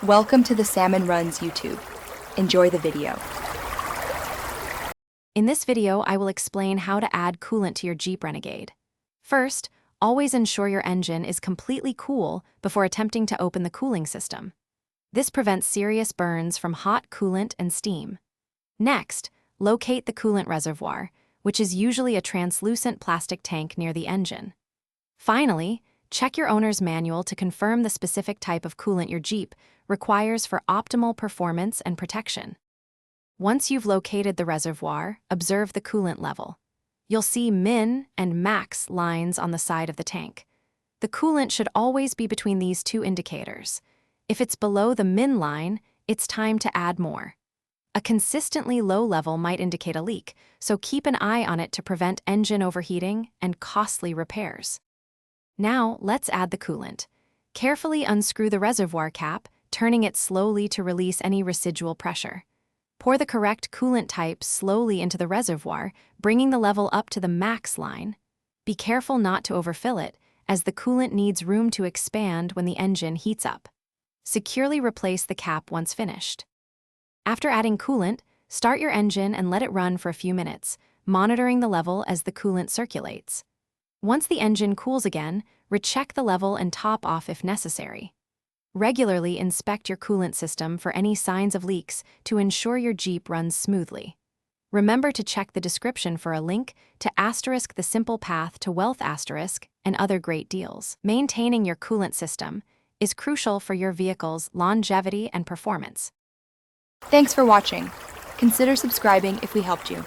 Welcome to the Salmon Runs YouTube. Enjoy the video. In this video, I will explain how to add coolant to your Jeep Renegade. First, always ensure your engine is completely cool before attempting to open the cooling system. This prevents serious burns from hot coolant and steam. Next, locate the coolant reservoir, which is usually a translucent plastic tank near the engine. Finally, check your owner's manual to confirm the specific type of coolant your Jeep requires for optimal performance and protection. Once you've located the reservoir, observe the coolant level. You'll see min and max lines on the side of the tank. The coolant should always be between these two indicators. If it's below the min line, it's time to add more. A consistently low level might indicate a leak, so keep an eye on it to prevent engine overheating and costly repairs. Now, let's add the coolant. Carefully unscrew the reservoir cap, turning it slowly to release any residual pressure. Pour the correct coolant type slowly into the reservoir, bringing the level up to the max line. Be careful not to overfill it, as the coolant needs room to expand when the engine heats up. Securely replace the cap once finished. After adding coolant, start your engine and let it run for a few minutes, monitoring the level as the coolant circulates. Once the engine cools again, recheck the level and top off if necessary. Regularly inspect your coolant system for any signs of leaks to ensure your Jeep runs smoothly. Remember to check the description for a link to * the simple path to wealth * and other great deals. Maintaining your coolant system is crucial for your vehicle's longevity and performance. Thanks for watching. Consider subscribing if we helped you.